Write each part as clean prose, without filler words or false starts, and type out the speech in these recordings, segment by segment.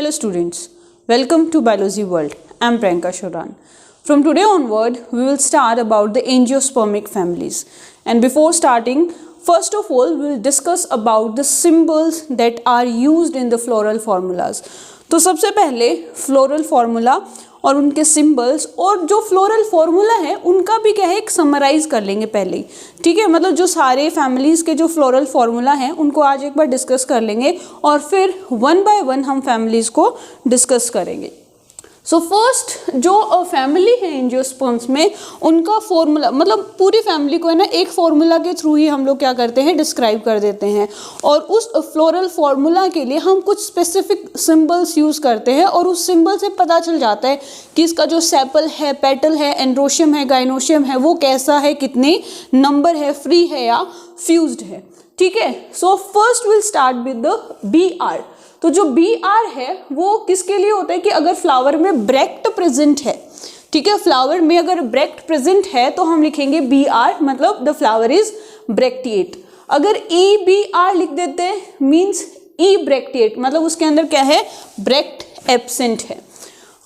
Hello students, welcome to Biology World. I am Priyanka Shoran. From today onward, we will start about the angiospermic families. And before starting, first of all, we will discuss about the symbols that are used in the floral formulas. तो सबसे पहले floral formula और उनके symbols और जो floral formula है उनका भी क्या है एक समराइज कर लेंगे पहले ही, ठीक है। मतलब जो सारे फैमिलीज़ के जो फ्लोरल फार्मूला हैं उनको आज एक बार डिस्कस कर लेंगे और फिर वन बाय वन हम फैमिलीज़ को डिस्कस करेंगे। सो फर्स्ट जो फैमिली है एंजियोस्पर्म्स में उनका फॉर्मूला, मतलब पूरी फैमिली को है ना एक फॉर्मूला के थ्रू ही हम लोग क्या करते हैं डिस्क्राइब कर देते हैं और उस फ्लोरल फार्मूला के लिए हम कुछ स्पेसिफिक सिंबल्स यूज़ करते हैं और उस सिंबल से पता चल जाता है कि इसका जो सेपल है, पेटल है, एंड्रोशियम है, गाइनोशियम है वो कैसा है, कितने नंबर है, फ्री है या फ्यूज्ड है, ठीक है। So first will start with the BR। तो जो BR है वो किसके लिए होता है कि अगर फ्लावर में ब्रेक्ट प्रेजेंट है, ठीक है, फ्लावर में अगर ब्रेक्ट प्रेजेंट है तो हम लिखेंगे BR, मतलब द फ्लावर इज ब्रेक्टिएट। अगर EBR लिख देते हैं मीन्स ई ब्रेक्टिएट, मतलब उसके अंदर क्या है ब्रेक्ट एब्सेंट है।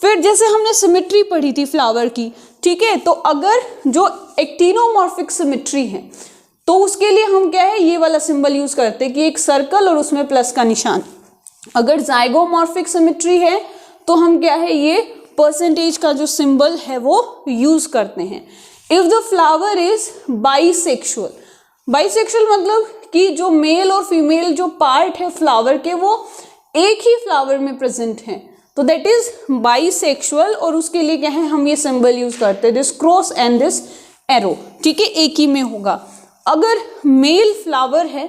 फिर जैसे हमने सिमेट्री पढ़ी थी फ्लावर की, ठीक है, तो अगर जो एक्टिनोमॉर्फिक सिमेट्री है तो उसके लिए हम क्या है ये वाला सिंबल यूज करते हैं कि एक सर्कल और उसमें प्लस का निशान। अगर जाइगोमॉर्फिक सिमेट्री है तो हम क्या है ये परसेंटेज का जो सिंबल है वो यूज करते हैं। If the flower is bisexual, bisexual मतलब कि जो मेल और फीमेल जो पार्ट है फ्लावर के वो एक ही फ्लावर में प्रेजेंट है तो दैट इज बाइसेक्सुअल और उसके लिए क्या है हम ये सिंबल यूज करते हैं this cross and this arrow, ठीक है, एक ही में होगा। अगर मेल फ्लावर है,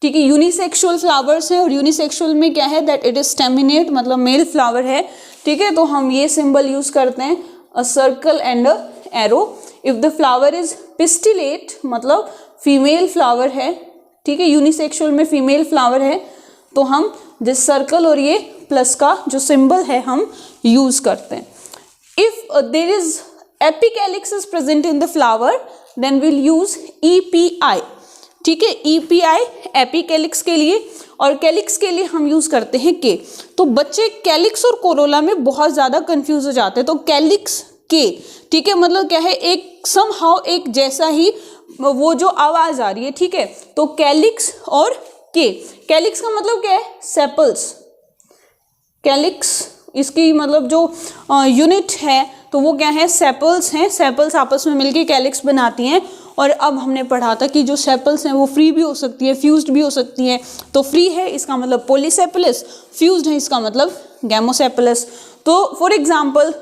ठीक है, यूनिसेक्सुअल फ्लावर्स है और यूनिसेक्सुअल में क्या है दैट इट इज स्टेमिनेट, मतलब मेल फ्लावर है, ठीक है, तो हम ये सिंबल यूज करते हैं a circle and a arrow. If the flower is pistillate मतलब फीमेल फ्लावर है, ठीक है, यूनिसेक्सुअल में फीमेल फ्लावर है तो हम जिस सर्कल और ये प्लस का जो सिंबल है हम यूज करते हैं। If there is epicalyx is present in the flower then will use EPI, ठीक है, EPI एपिकैलिक्स के लिए और कैलिक्स के लिए हम यूज करते हैं K। तो बच्चे कैलिक्स और कोरोला में बहुत ज्यादा कंफ्यूज हो जाते हैं, तो कैलिक्स K, ठीक है, मतलब क्या है एक समहाउ एक जैसा ही वो जो आवाज आ रही है, ठीक है, तो कैलिक्स और K। कैलिक्स का मतलब क्या है सेपल्स, कैलिक्स इसकी मतलब जो यूनिट है तो वो क्या है सेपल्स हैं, सेपल्स आपस में मिलके कैलिक्स बनाती हैं। और अब हमने पढ़ा था कि जो सेपल्स हैं वो फ्री भी हो सकती है, फ्यूज्ड भी हो सकती हैं। तो फ्री है इसका मतलब पॉलीसेपलस, फ्यूज्ड है इसका मतलब गैमोसेपलस। तो फॉर एग्जांपल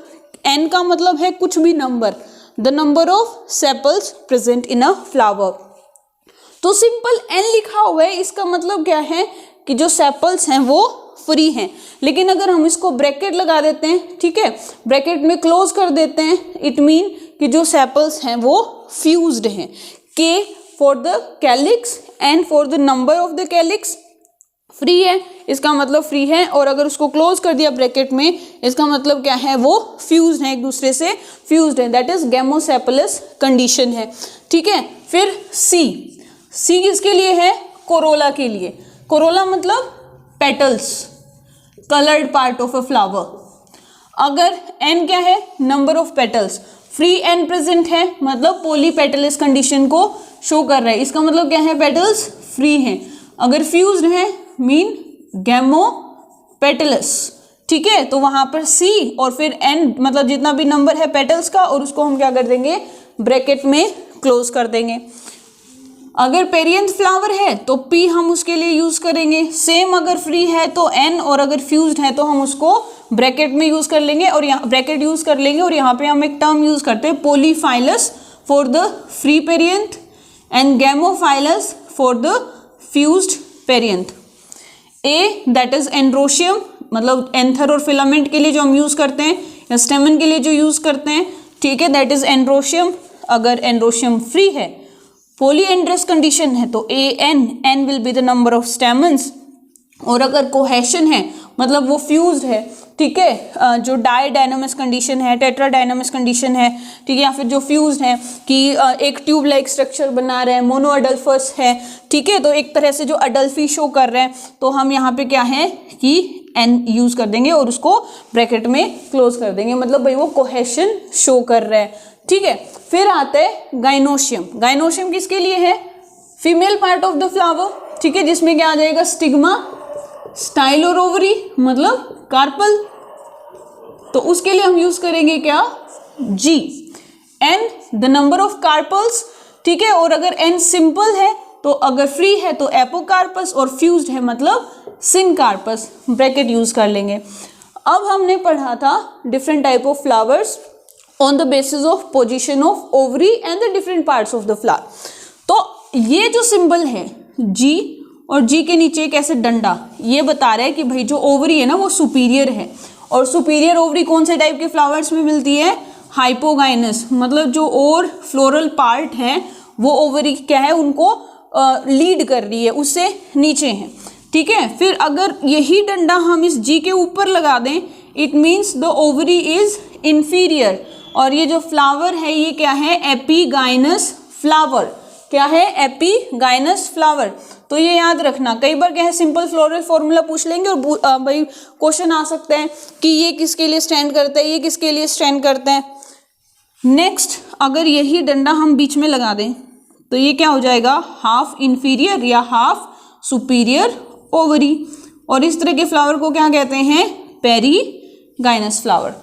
N का मतलब है कुछ भी number, the number of sepals present in a flower. तो सिंपल N लिखा हुआ है इसका मतलब क्या है कि जो सेपल्स हैं वो फ्री हैं। लेकिन अगर हम इसको ब्रैकेट लगा देते हैं, ठीक है, ब्रैकेट में क्लोज कर देते हैं, इट मीन कि जो सेपल्स हैं वो फ्यूज्ड हैं। K for the calyx, N for the number of the calyx, free है इसका मतलब फ्री है, और अगर उसको क्लोज कर दिया ब्रैकेट में इसका मतलब क्या है वो फ्यूज्ड है, एक दूसरे से फ्यूज्ड है, दैट इज गैमोसेपलस कंडीशन है, ठीक है। फिर C किसके लिए है कोरोला के लिए, कोरोला मतलब petals, coloured part of a flower. अगर N क्या है number of petals, free N present है मतलब पॉलीपेटलस कंडीशन को शो कर रहा है, इसका मतलब क्या है पेटल्स फ्री हैं। अगर फ्यूज्ड है मीन गैमोपेटलस, ठीक है, तो वहां पर C और फिर N मतलब जितना भी नंबर है पेटल्स का और उसको हम क्या कर देंगे ब्रैकेट में क्लोज कर देंगे। अगर पेरियंथ फ्लावर है तो P हम उसके लिए यूज करेंगे, सेम अगर फ्री है तो N और अगर फ्यूज्ड है तो हम उसको ब्रैकेट में यूज कर लेंगे और यहाँ ब्रैकेट यूज कर लेंगे और यहाँ पे हम एक टर्म यूज करते हैं polyphyllous for the free perianth and gamophyllous for the fused perianth. A that is androecium, मतलब एंथर और फिलामेंट के लिए जो हम यूज करते हैं या स्टेमन के लिए जो यूज करते हैं, ठीक है, दैट इज एंड्रोशियम। अगर एंड्रोशियम फ्री है, पॉलीएंड्रस कंडीशन है तो N will be the number of stamens, और अगर कोहेशन है मतलब वो फ्यूज्ड है, ठीक है, जो डायडायनामस कंडीशन है, टेट्राडायनामस कंडीशन है, ठीक है, या फिर जो फ्यूज्ड है कि एक ट्यूब लाइक स्ट्रक्चर बना रहे हैं, मोनो अडल्फस है, ठीक है, तो एक तरह से जो अडल्फी शो कर रहे हैं, तो हम यहाँ पे क्या है कि एन यूज कर देंगे और उसको ब्रैकेट में क्लोज कर देंगे, मतलब भाई वो कोहेशन शो कर रहा है, ठीक है। फिर आता है गाइनोशियम। गाइनोशियम किसके लिए है? Female part of the flower, ठीक है, जिसमें क्या आ जाएगा? स्टिग्मा, स्टाइल और ओवरी, मतलब कार्पल। तो उसके लिए हम यूज करेंगे क्या? G. N the number of carpels, ठीक है, और अगर एन सिंपल है तो अगर फ्री है तो एपोकार्पस और फ्यूज्ड है मतलब सिनकार्पस, ब्रैकेट यूज कर लेंगे। अब हमने पढ़ा था different type of flowers on the basis of position of ovary and the different parts of the flower. तो ये जो सिंबल है जी और जी के नीचे एक ऐसे डंडा, ये बता रहा है कि भाई जो ओवरी है ना वो सुपीरियर है। और सुपीरियर ओवरी कौन से टाइप के फ्लावर्स में मिलती है? हाइपोगाइनस, मतलब जो और फ्लोरल पार्ट है वो ओवरी क्या है, उनको लीड कर रही है, उससे नीचे है, ठीक है। फिर अगर यही डंडा हम इस जी के ऊपर लगा दें, it means the ovary is inferior. और ये जो फ्लावर है ये क्या है? Epigynous flower. क्या है? Epigynous flower. तो ये याद रखना, कई बार क्या है सिंपल फ्लोरल फॉर्मूला पूछ लेंगे और भाई क्वेश्चन आ सकते हैं कि ये किसके लिए स्टैंड करता है, ये किसके लिए स्टैंड करता है। नेक्स्ट, अगर यही डंडा हम बीच में लगा दें तो ये क्या हो जाएगा? हाफ इंफीरियर या हाफ सुपीरियर ओवरी। और इस तरह के फ्लावर को क्या कहते हैं? Perigynous flower.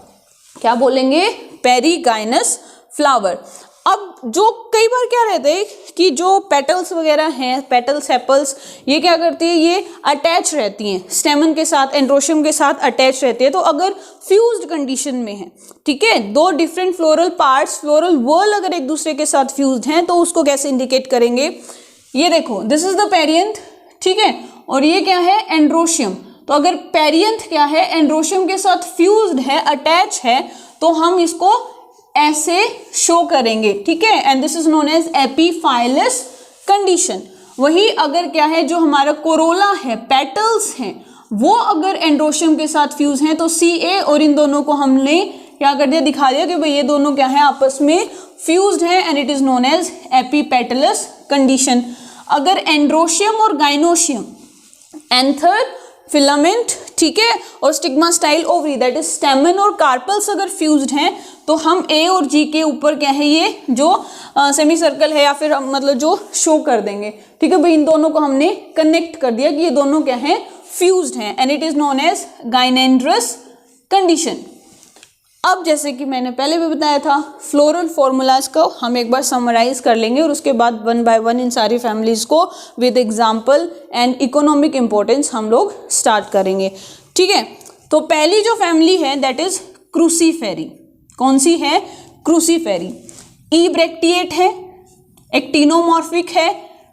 क्या बोलेंगे? Perigynous flower. अब जो कई बार क्या रहता है कि जो पेटल्स वगैरह हैं, पेटल सेपल्स, ये क्या करती है? ये अटैच रहती हैं स्टेमन के साथ, एंड्रोशियम के साथ अटैच रहती है। तो अगर फ्यूज्ड कंडीशन में है, ठीक है, दो different floral parts, floral whorl अगर एक दूसरे के साथ फ्यूज्ड हैं तो उसको कैसे इंडिकेट करेंगे? ये देखो, दिस इज द पेरियंथ, ठीक है, और ये क्या है? एंड्रोशियम। तो अगर पेरियंथ क्या है? एंड्रोशियम के साथ फ्यूज्ड है, अटैच है, तो हम इसको ऐसे शो करेंगे, ठीक है, and this is known as epiphyllous condition. वही अगर क्या है, जो हमारा कोरोला है, पेटल्स हैं, वो अगर एंड्रोशियम के साथ फ्यूज हैं तो CA, और इन दोनों को हमने क्या कर दिया? दिखा दिया कि भाई ये दोनों क्या है? आपस में फ्यूज्ड है and it is known as epipetalous condition. अगर एंड्रोशियम और गाइनोशियम, एंथर, फिलामेंट, ठीक है, और stigma style ovary that is stamen और कार्पल्स अगर फ्यूज्ड हैं तो हम A और G के ऊपर क्या है? ये जो सेमी सर्कल है या फिर मतलब जो शो कर देंगे, ठीक है भाई। इन दोनों को हमने कनेक्ट कर दिया कि ये दोनों क्या है? फ्यूज्ड हैं and it is known as gynandrous condition. अब जैसे कि मैंने पहले भी बताया था, फ्लोरल फॉर्मूलाज को हम एक बार समराइज कर लेंगे और उसके बाद वन बाय वन इन सारी फैमिलीज को with example and economic importance हम लोग स्टार्ट करेंगे, ठीक है। तो पहली जो फैमिली है दैट इज क्रूसीफेरी। कौन सी है? क्रूसीफेरी। ई ब्रैक्टिएट है, एक्टिनोमॉर्फिक है,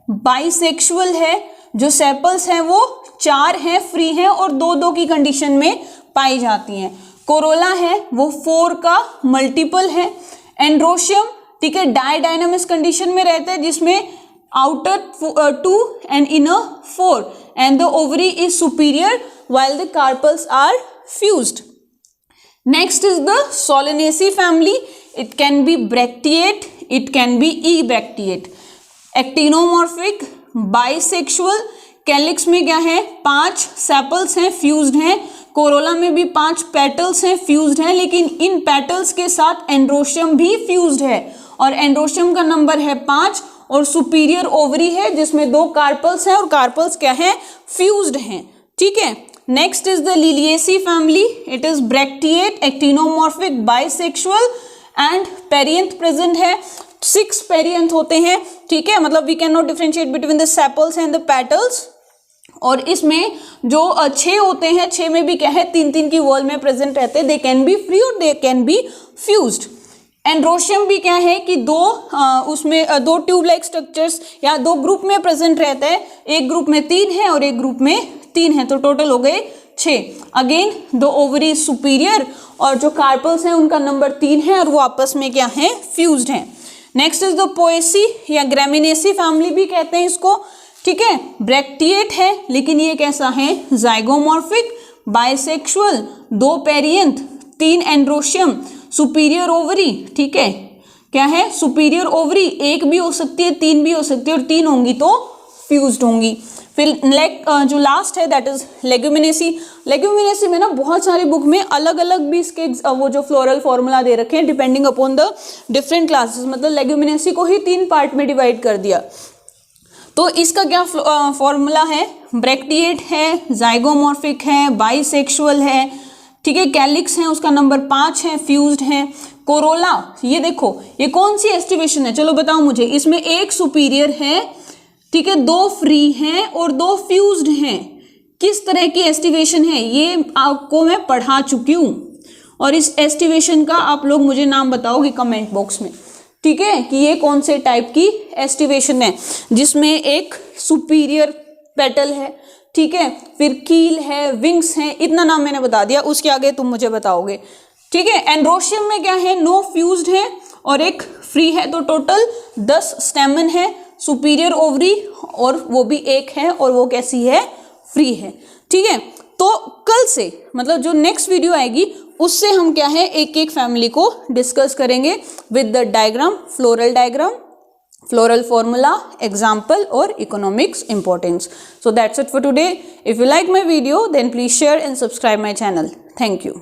बाइसेक्सुअल है, जो सेपल्स हैं वो 4 हैं, फ्री हैं और 2-2 की कंडीशन में पाई जाती हैं। कोरोला है वो 4 का मल्टीपल है। एंड्रोशियम, ठीक है, डायडायनामिस कंडीशन में रहता है जिसमें outer 2 and inner 4 and the ovary is superior while the carpels are fused. Next is the Solanaceae family. It can be bracteate, it can be ebracteate. Actinomorphic, bisexual, calyx में क्या है? 5 sepals हैं, fused हैं। Corolla में भी 5 petals हैं, fused हैं, लेकिन इन पेटल्स के साथ एंड्रोशियम भी फ्यूज्ड है और एंड्रोशियम का नंबर है 5 और सुपीरियर ओवरी है जिसमें 2 कार्पल्स हैं और कार्पल्स क्या है? फ्यूज्ड हैं, ठीक है। Next is the Liliaceae family. It is bracteate, actinomorphic, bisexual and perianth present है। 6 perianth होते हैं, ठीक है, मतलब we cannot differentiate between the sepals and the petals। और इसमें जो 6 होते हैं, 6 में भी क्या है? 3-3 की वॉल में प्रेजेंट रहते हैं। They can be free और they can be fused। Androecium भी क्या है कि उसमें 2 ट्यूब लाइक स्ट्रक्चर्स या 2 ग्रुप में प्रेजेंट रहता है। एक ग्रुप में 3 है और एक ग्रुप में 3 है, तो टोटल हो गए 6। अगेन द ओवरी सुपीरियर और जो कार्पल्स हैं उनका नंबर 3 है और वो आपस में क्या है? फ्यूज्ड हैं। नेक्स्ट इज द पोएसी या ग्रामिनेसी फैमिली भी कहते हैं इसको, ठीक है। ब्रैक्टिएट है लेकिन ये कैसा है? Zygomorphic, bisexual, 2 perianth, 3 androecium, superior ovary, ठीक है। क्या है? सुपीरियर ओवरी 1 भी हो सकती है, 3 भी हो सकती है और 3 होंगी तो फ्यूज्ड होंगी। फिर जो लास्ट है दैट इज लेग्यूमिनेसी। लेग्यूमिनेसी में ना बहुत सारी बुक में अलग अलग भी इसके वो जो फ्लोरल फॉर्मूला दे रखे हैं depending upon the different classes, मतलब लेग्यूमिनेसी को ही 3 पार्ट में डिवाइड कर दिया। तो इसका क्या फॉर्मूला है, ब्रैक्टिएट है, जाइगोमॉर्फिक है, बाइसेक्सुअल है, ठीक है, कैलिक्स है, उसका नंबर 5 है, फ्यूज्ड है, कोरोला। ये देखो ये कौन सी एस्टिवेशन है, चलो बताओ मुझे, इसमें एक सुपीरियर है, ठीक है, 2 फ्री हैं और 2 फ्यूज्ड हैं। किस तरह की एस्टिवेशन है ये आपको मैं पढ़ा चुकी हूँ, और इस एस्टिवेशन का आप लोग मुझे नाम बताओगे कमेंट बॉक्स में, ठीक है, कि ये कौन से टाइप की एस्टिवेशन है जिसमें एक सुपीरियर पेटल है, ठीक है, फिर कील है, विंग्स हैं, इतना नाम मैंने बता दिया, उसके आगे तुम मुझे बताओगे, ठीक है। एंड्रोशियम में क्या है, 9 फ्यूज्ड है और एक फ्री है, तो टोटल 10 स्टेमन है, सुपीरियर ओवरी और वो भी एक है और वो कैसी है, फ्री है, ठीक है। तो कल से मतलब जो नेक्स्ट वीडियो आएगी उससे हम क्या है एक एक फैमिली को डिस्कस करेंगे with the diagram, floral diagram, floral formula, example or economics importance. So that's it for today. If you like my video then please share and subscribe my channel. Thank you.